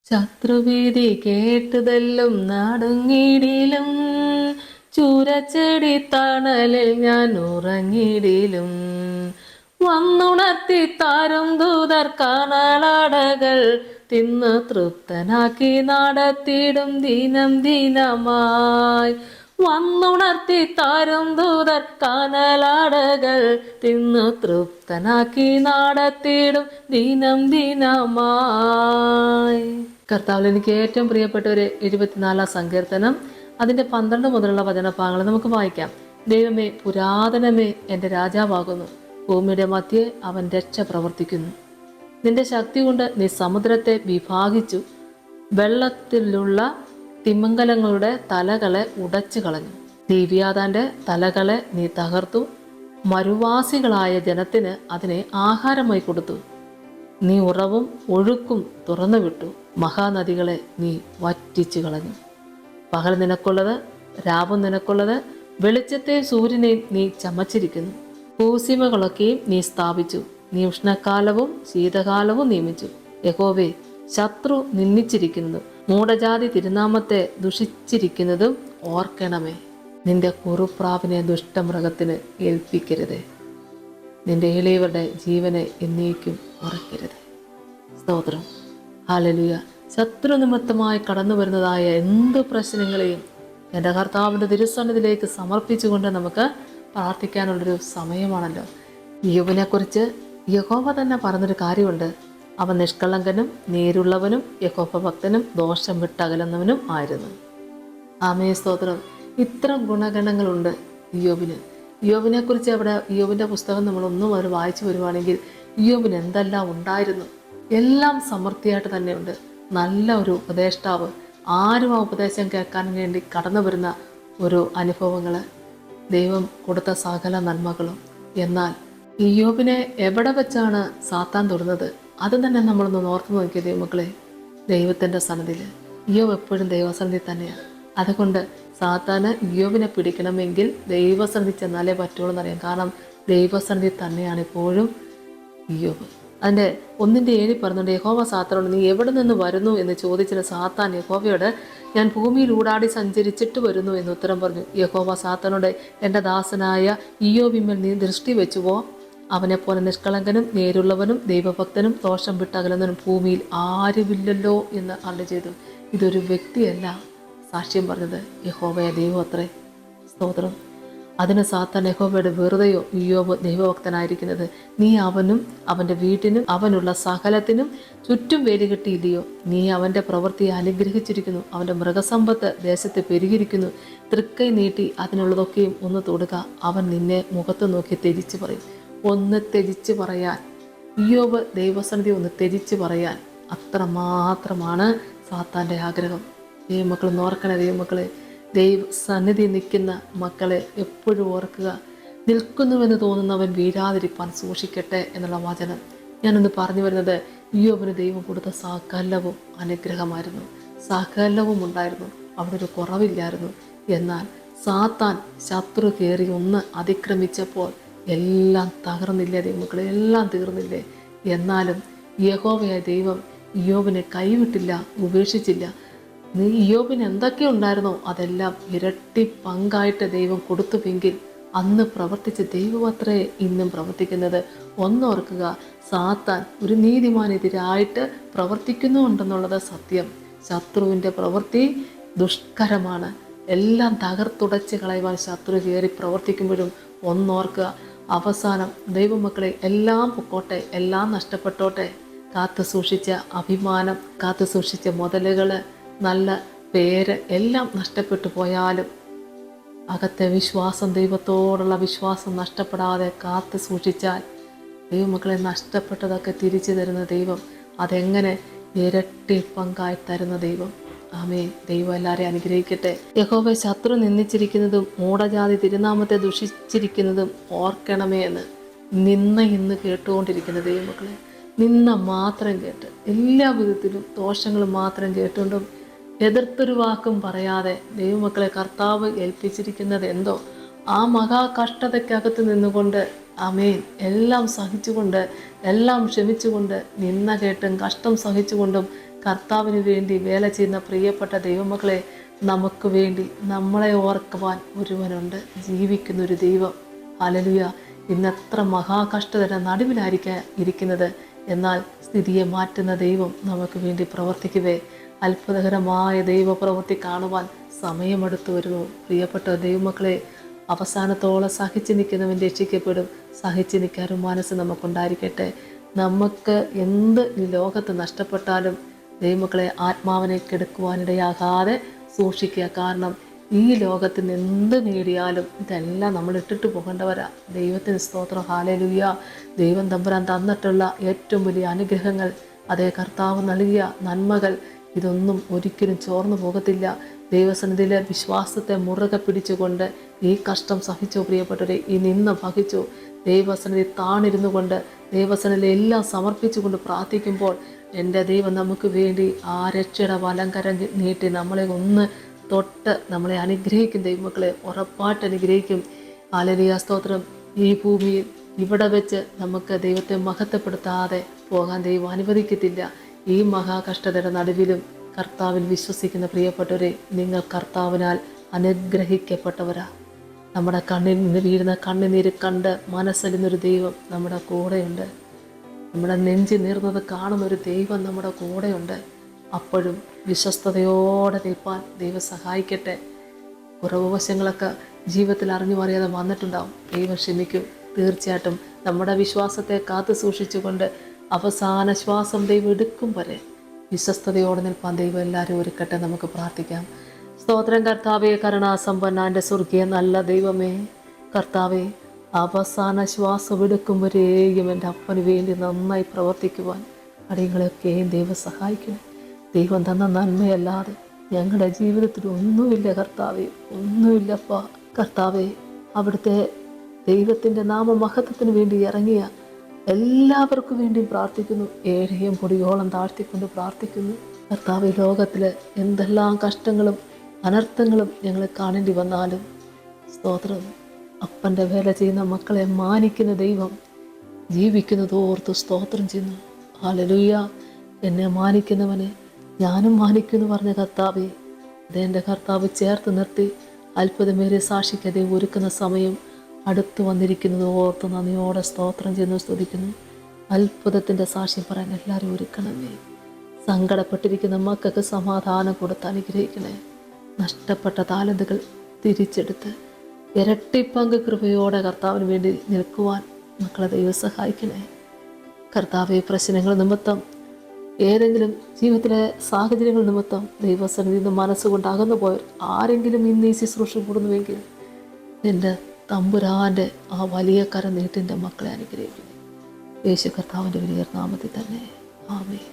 ശത്രുഭീതി കേട്ടുതെല്ലും നാടുങ്ങിടിലും ചൂരച്ചെടി തണലിൽ ഞാൻ ഉറങ്ങിടിലും വന്നുണർത്തി താരും ദൂതർ കാണാളടകൾ തിന്ന് തൃപ്തനാക്കി നടത്തിയിടും ദിനം ദിനമായി വന്നുണർത്തി താരും ദൂതർ കാനലാടകൾ തിന്നു തൃപ്തനാക്കി നടത്തിയിടും ദിനം ദിനമായി. കർത്താവിൽ എനിക്ക് ഏറ്റവും പ്രിയപ്പെട്ട ഒരു 74 സങ്കീർത്തനം, അതിന്റെ 12 മുതലുള്ള വചനഭാഗങ്ങൾ നമുക്ക് വായിക്കാം. ദൈവമേ, പുരാതനമേ, എൻ്റെ രാജാവാകുന്നു. ഭൂമിയുടെ മധ്യേ അവൻ രക്ഷ പ്രവർത്തിക്കുന്നു. നിന്റെ ശക്തി കൊണ്ട് നീ സമുദ്രത്തെ വിഭാഗിച്ചു. വെള്ളത്തിലുള്ള തിമിംഗലങ്ങളുടെ തലകളെ ഉടച്ചു കളഞ്ഞു. ദീവ്യാതാന്റെ തലകളെ നീ തകർത്തു. മരുവാസികളായ ജനത്തിന് അതിനെ ആഹാരമായി കൊടുത്തു. നീ ഉറവും ഒഴുക്കും തുറന്നുവിട്ടു. മഹാനദികളെ നീ വറ്റിച്ചു കളഞ്ഞു. പകൽ നിനക്കുള്ളത്, രാവും നിനക്കുള്ളത്. വെളിച്ചത്തെ സൂര്യനെയും നീ ചമച്ചിരിക്കുന്നു. പൂസീമകളൊക്കെയും നീ സ്ഥാപിച്ചു. നീ ഉഷ്ണകാലവും ശീതകാലവും നിയമിച്ചു. യഹോവേ, ശത്രു നിന്ദിച്ചിരിക്കുന്നതും മൂഢജാതി തിരുനാമത്തെ ദുഷിച്ചിരിക്കുന്നതും ഓർക്കണമേ. നിന്റെ കുറുപ്രാവിനെ ദുഷ്ടമൃഗത്തിന് ഏൽപ്പിക്കരുത്. നിന്റെ എളിയവരുടെ ജീവനെ എന്നേക്കും ഉറക്കരുത്. സ്തോത്രം. ഹല്ലേലൂയ. ശത്രു നിമിത്തമായി കടന്നു വരുന്നതായ എന്ത് പ്രശ്നങ്ങളെയും എൻ്റെ കർത്താവിൻ്റെ തിരുസന്നിധിയിലേക്ക് സമർപ്പിച്ചുകൊണ്ട് നമുക്ക് പ്രാർത്ഥിക്കാനുള്ളൊരു സമയമാണല്ലോ. യോബിനെക്കുറിച്ച് യഹോവ തന്നെ പറഞ്ഞൊരു കാര്യമുണ്ട്. അവൻ നിഷ്കളങ്കനും നേരുള്ളവനും യഹോവ ഭക്തനും ദോഷം വിട്ടകലുന്നവനും ആയിരുന്നു. ആമേ, സ്തോത്രം. ഇത്ര ഗുണഗണങ്ങളുണ്ട് യോബിന്. യോബിനെക്കുറിച്ച് അവിടെ യോബിൻ്റെ പുസ്തകം നമ്മളൊന്നും അവർ വായിച്ചു വരുവാണെങ്കിൽ യോബിന് എന്തെല്ലാം ഉണ്ടായിരുന്നു. എല്ലാം സമൃദ്ധിയായിട്ട് തന്നെയുണ്ട്. നല്ല ഒരു ഉപദേഷ്ടാവ്, ആരും ആ ഉപദേശം കേൾക്കാൻ വേണ്ടി കടന്നു വരുന്ന ഒരു അനുഭവങ്ങൾ, ദൈവം കൊടുത്ത സകല നന്മകളും. എന്നാൽ യോബിനെ എവിടെ വെച്ചാണ് സാത്താൻ തൊടുന്നത്? അത് തന്നെ നമ്മളൊന്ന് ഓർത്ത് നോക്കിയ ദൈവമക്കളെ. ദൈവത്തിൻ്റെ സന്നിധിയിൽ യോബ് എപ്പോഴും ദൈവസന്നിധി തന്നെയാണ്. അതുകൊണ്ട് സാത്താന് യോബിനെ പിടിക്കണമെങ്കിൽ ദൈവസന്നിധി ചെന്നാലേ പറ്റുള്ളൂ എന്നറിയാം. കാരണം ദൈവസന്നിധി തന്നെയാണ് എപ്പോഴും യോബ്. അതിൻ്റെ 1:7 പറഞ്ഞുകൊണ്ട് യഹോവ സാത്താനോട്, നീ എവിടെ നിന്ന് വരുന്നു എന്ന് ചോദിച്ചിട്ട് സാത്താൻ യഹോവയോട്, ഞാൻ ഭൂമിയിൽ ഊടാടി സഞ്ചരിച്ചിട്ട് വരുന്നു എന്ന് ഉത്തരം പറഞ്ഞു. യഹോവ സാത്താനോട്, എൻ്റെ ദാസനായ ഇയ്യോബിന്മേൽ നീ ദൃഷ്ടി വെച്ചുവോ? അവനെപ്പോലെ നിഷ്കളങ്കനും നേരുള്ളവനും ദൈവഭക്തനും ദോഷം വിട്ടകലുന്നവനും ഭൂമിയിൽ ആരുമില്ലല്ലോ എന്ന് അരുളി ചെയ്തു. ഇതൊരു വ്യക്തിയല്ല സാക്ഷ്യം പറഞ്ഞത്, യഹോവയ ദൈവം അത്രേ. സ്തോത്രം. അതിന് സാത്താൻ യഹോവയുടെ വെറുതെയോ ഇയ്യോബ് ദൈവഭക്തനായിരിക്കുന്നത്? നീ അവനും അവൻ്റെ വീട്ടിനും അവനുള്ള സകലത്തിനും ചുറ്റും വേലി കെട്ടിയില്ലയോ? നീ അവൻ്റെ പ്രവൃത്തിയെ അനുഗ്രഹിച്ചിരിക്കുന്നു. അവൻ്റെ മൃഗസമ്പത്ത് ദേശത്ത് പെരുകിയിരിക്കുന്നു. തൃക്കൈ നീട്ടി അതിനുള്ളതൊക്കെയും ഒന്ന് തൊടുക. അവൻ നിന്നെ മുഖത്ത് നോക്കി ത്യജിച്ച് പറയും. ഒന്ന് ത്യജിച്ച് പറയാൻ, ഇയ്യോബ് ദൈവസന്നിധി ഒന്ന് ത്യജിച്ച് പറയാൻ അത്രമാത്രമാണ് സാത്താൻ്റെ ആഗ്രഹം. ദൈവമക്കൾ ഓർക്കണേ. ദൈവമക്കളെ, ദൈവസന്നിധി നിൽക്കുന്ന മക്കളെ എപ്പോഴും ഓർക്കുക. നിൽക്കുന്നുവെന്ന് തോന്നുന്നവൻ വീഴാതിരിപ്പാൻ സൂക്ഷിക്കട്ടെ എന്നുള്ള വചനം. ഞാനൊന്ന് പറഞ്ഞു വരുന്നത്, ഇയ്യോബിന് ദൈവം കൊടുത്ത സകലവും അനുഗ്രഹമായിരുന്നു. സകലവും ഉണ്ടായിരുന്നു. അവിടെ ഒരു കുറവില്ലായിരുന്നു. എന്നാൽ സാത്താൻ ശത്രു കയറി ഒന്ന് അതിക്രമിച്ചപ്പോൾ എല്ലാം തകർന്നില്ലേ ദൈവമക്കളെ? എല്ലാം തീർന്നില്ലേ? എന്നാലും യഹോവയായ ദൈവം ഇയ്യോബിനെ കൈവിട്ടില്ല, ഉപേക്ഷിച്ചില്ല. നീ ഇയ്യോബിന് എന്തൊക്കെ ഉണ്ടായിരുന്നോ അതെല്ലാം ഇരട്ടി പങ്കായിട്ട് ദൈവം കൊടുത്തുവെങ്കിൽ അന്ന് പ്രവർത്തിച്ച ദൈവം അത്രേ ഇന്നും പ്രവർത്തിക്കുന്നത്. ഒന്നോർക്കുക, സാത്താൻ ഒരു നീതിമാനെതിരായിട്ട് പ്രവർത്തിക്കുന്നുണ്ടെന്നുള്ളത് സത്യം. ശത്രുവിൻ്റെ പ്രവൃത്തി ദുഷ്കരമാണ്. എല്ലാം തകർത്തുടച്ച് കളയുവാൻ ശത്രു കയറി പ്രവർത്തിക്കുമ്പോഴും ഒന്നോർക്കുക, അവസാനം ദൈവമക്കളെ എല്ലാം പൊക്കോട്ടെ, എല്ലാം നഷ്ടപ്പെട്ടോട്ടെ. കാത്തു സൂക്ഷിച്ച അഭിമാനം, കാത്തു സൂക്ഷിച്ച മുതലുകൾ, നല്ല പേര് എല്ലാം നഷ്ടപ്പെട്ടു പോയാലും അകത്തെ വിശ്വാസം, ദൈവത്തോടുള്ള വിശ്വാസം നഷ്ടപ്പെടാതെ കാത്തു സൂക്ഷിച്ചാൽ ദൈവമക്കളെ നഷ്ടപ്പെട്ടതൊക്കെ തിരിച്ചു തരുന്ന ദൈവം, അതെങ്ങനെ ഇരട്ടി പങ്കായി തരുന്ന ദൈവം. ആമേൻ. ദൈവം എല്ലാവരെയും അനുഗ്രഹിക്കട്ടെ. യഹോവ ശത്രു നിന്ദിച്ചിരിക്കുന്നതും മൂഢജാതി തിരുനാമത്തെ ദുഷിച്ചിരിക്കുന്നതും ഓർക്കണമേ എന്ന് ഇന്ന് കേട്ടുകൊണ്ടിരിക്കുന്ന ദൈവമക്കളെ, നിന്ന മാത്രം കേട്ട് എല്ലാ വിധത്തിലും ദോഷങ്ങളും മാത്രം കേട്ടുകൊണ്ടും എതിർത്തൊരു വാക്കും പറയാതെ ദൈവമക്കളെ കർത്താവ് ഏൽപ്പിച്ചിരിക്കുന്നത് എന്തോ ആ മഹാ കഷ്ടതയ്ക്കകത്ത് നിന്നുകൊണ്ട്, ആമേൻ, എല്ലാം സഹിച്ചുകൊണ്ട്, എല്ലാം ക്ഷമിച്ചുകൊണ്ട്, നിന്ന കേട്ടും കഷ്ടം സഹിച്ചുകൊണ്ടും കർത്താവിന് വേണ്ടി വേല ചെയ്യുന്ന പ്രിയപ്പെട്ട ദൈവമക്കളെ, നമുക്ക് വേണ്ടി നമ്മളെ ഓർക്കുവാൻ ഒരുവനുണ്ട്, ജീവിക്കുന്നൊരു ദൈവം. ഹല്ലേലൂയ. ഇന്നെത്ര മഹാകഷ്ടതയുടെ നടുവിലായിരിക്കാം ഇരിക്കുന്നത്, എന്നാൽ സ്ഥിതിയെ മാറ്റുന്ന ദൈവം നമുക്ക് വേണ്ടി പ്രവർത്തിക്കുവേ. അത്ഭുതകരമായ ദൈവപ്രവൃത്തി കാണുവാൻ സമയമെടുത്തു വരുമോ? പ്രിയപ്പെട്ട ദൈവമക്കളെ, അവസാനത്തോളം സഹിച്ചു നിൽക്കുന്നവൻ രക്ഷിക്കപ്പെടും. സഹിച്ചു നിൽക്കാനും മനസ്സ് നമുക്കുണ്ടായിരിക്കട്ടെ. നമുക്ക് എന്ത് ഈ ലോകത്ത് നഷ്ടപ്പെട്ടാലും ദൈവമക്കളെ ആത്മാവിനെ കെടുക്കുവാനിടയാകാതെ സൂക്ഷിക്കുക. കാരണം ഈ ലോകത്തിൽ നിന്ന് എന്ത് നേടിയാലും ഇതെല്ലാം നമ്മൾ ഇട്ടിട്ട് പോകേണ്ടവരാ. ദൈവത്തിന് സ്തോത്രം. ഹല്ലേലൂയ. ദൈവം തമ്പുരാൻ തന്നിട്ടുള്ള ഏറ്റവും വലിയ അനുഗ്രഹങ്ങൾ, അതേ കർത്താവ് നൽകിയ നന്മകൾ, ഇതൊന്നും ഒരിക്കലും ചോർന്നു പോകത്തില്ല. ദൈവസന്നിധിയിലെ വിശ്വാസത്തെ മുറുകെ പിടിച്ചുകൊണ്ട് ഈ കഷ്ടം സഹിച്ചു പ്രിയപ്പെട്ടവരെ, ഈ നിന്ന വഹിച്ചു ദൈവസന്നിധി താണിരുന്നു കൊണ്ട് ദൈവസന്നിധിയിൽ എല്ലാം സമർപ്പിച്ചുകൊണ്ട് പ്രാർത്ഥിക്കുമ്പോൾ എൻ്റെ ദൈവം നമുക്ക് വേണ്ടി ആ രക്ഷയുടെ വലങ്കരം നീട്ടി നമ്മളെ ഒന്ന് തൊട്ട് നമ്മളെ അനുഗ്രഹിക്കും. ദൈവമക്കളെ ഉറപ്പായിട്ട് അനുഗ്രഹിക്കും. ഹല്ലേലൂയ സ്തോത്രം. ഈ ഭൂമിയിൽ ഇവിടെ വെച്ച് നമുക്ക് ദൈവത്തെ മഹത്വപ്പെടുത്താതെ പോകാൻ ദൈവം അനുവദിക്കത്തില്ല. ഈ മഹാകഷ്ടതയുടെ നടുവിലും കർത്താവിൽ വിശ്വസിക്കുന്ന പ്രിയപ്പെട്ടവരെ, നിങ്ങൾ കർത്താവിനാൽ അനുഗ്രഹിക്കപ്പെട്ടവരാ. നമ്മുടെ കണ്ണിൽ നിന്ന് വീഴുന്ന കണ്ണുനീര് കണ്ട് മനസ്സലിന്നൊരു ദൈവം നമ്മുടെ കൂടെയുണ്ട്. നമ്മുടെ നെഞ്ചി നീർന്നത് കാണുന്നൊരു ദൈവം നമ്മുടെ കൂടെയുണ്ട്. അപ്പോഴും വിശ്വസ്തയോടെ നിൽപ്പാൻ ദൈവം സഹായിക്കട്ടെ. കുറവ് വശങ്ങളൊക്കെ ജീവിതത്തിൽ അറിഞ്ഞു അറിയാതെ വന്നിട്ടുണ്ടാവും. ദൈവം ക്ഷമിക്കും. തീർച്ചയായിട്ടും നമ്മുടെ വിശ്വാസത്തെ കാത്തു സൂക്ഷിച്ചുകൊണ്ട് അവസാന ശ്വാസം ദൈവം എടുക്കും വരെ വിശ്വസ്തയോടെ നിൽപ്പാൻ ദൈവം എല്ലാവരും ഒരുക്കട്ടെ. നമുക്ക് പ്രാർത്ഥിക്കാം. സ്തോത്രം കർത്താവേ, കരുണാസമ്പന്ന എൻ്റെ സ്വർഗീയ നല്ല ദൈവമേ, കർത്താവേ, അവസാന ശ്വാസം എടുക്കും വരെയും എൻ്റെ അപ്പന് വേണ്ടി നന്നായി പ്രവർത്തിക്കുവാൻ അടിയങ്ങളെയൊക്കെയും ദൈവം സഹായിക്കണം. ദൈവം തന്ന നന്മയല്ലാതെ ഞങ്ങളുടെ ജീവിതത്തിൽ ഒന്നുമില്ല കർത്താവേ, ഒന്നുമില്ലപ്പാ. കർത്താവേ, അവിടുത്തെ ദൈവത്തിൻ്റെ നാമമഹത്വത്തിന് വേണ്ടി ഇറങ്ങിയ എല്ലാവർക്കും വേണ്ടിയും പ്രാർത്ഥിക്കുന്നു. ഏഴയും പൊടിയോളം താഴ്ത്തിക്കൊണ്ട് പ്രാർത്ഥിക്കുന്നു. കർത്താവേ, ലോകത്തിൽ എന്തെല്ലാം കഷ്ടങ്ങളും അനർത്ഥങ്ങളും ഞങ്ങൾ കാണേണ്ടി വന്നാലും സ്തോത്രം, അപ്പൻ്റെ വേല ചെയ്യുന്ന മക്കളെ മാനിക്കുന്ന ദൈവം ജീവിക്കുന്നത് ഓർത്ത് സ്തോത്രം ചെയ്യുന്നു. ഹല്ലേലൂയ. എന്നെ മാനിക്കുന്നവനെ ഞാനും മാനിക്കുന്നു പറഞ്ഞ കർത്താവേ, അതെൻ്റെ കർത്താവ് ചേർത്ത് നിർത്തി അത്ഭുതമേറിയ സാക്ഷിക്ക് ദൈവം ഒരുക്കുന്ന സമയം അടുത്ത് വന്നിരിക്കുന്നത് ഓർത്ത് നന്ദിയോടെ സ്തോത്രം ചെയ്യുന്നു, സ്തുതിക്കുന്നു. അത്ഭുതത്തിൻ്റെ സാക്ഷ്യം പറയാൻ എല്ലാവരും ഒരുക്കണമേ. സങ്കടപ്പെട്ടിരിക്കുന്ന മക്കൾക്ക് സമാധാനം കൊടുത്ത് അനുഗ്രഹിക്കണേ. നഷ്ടപ്പെട്ട താലന്തുകൾ തിരിച്ചെടുത്ത് ഇരട്ടിപ്പങ്ക് കൃപയോടെ കർത്താവിന് വേണ്ടി നിൽക്കുവാൻ മക്കളെ ദൈവം സഹായിക്കണേ. കർത്താവെ, പ്രശ്നങ്ങൾ നിമിത്തം, ഏതെങ്കിലും ജീവിതത്തിലെ സാഹചര്യങ്ങൾ നിമിത്തം ദൈവസന്നിധിയിൽ നിന്ന് മനസ്സുകൊണ്ട് അകന്നു പോയവർ ആരെങ്കിലും ഇന്ന് ഈ ശുശ്രൂഷ കൂടുന്നുവെങ്കിൽ എൻ്റെ തമ്പുരാൻ്റെ ആ വലിയ കരം നീട്ടിൻ്റെ മക്കളെ അനുഗ്രഹിക്കുന്നു. യേശു കർത്താവിൻ്റെ വലിയ നാമത്തിൽ തന്നെ. ആമേൻ.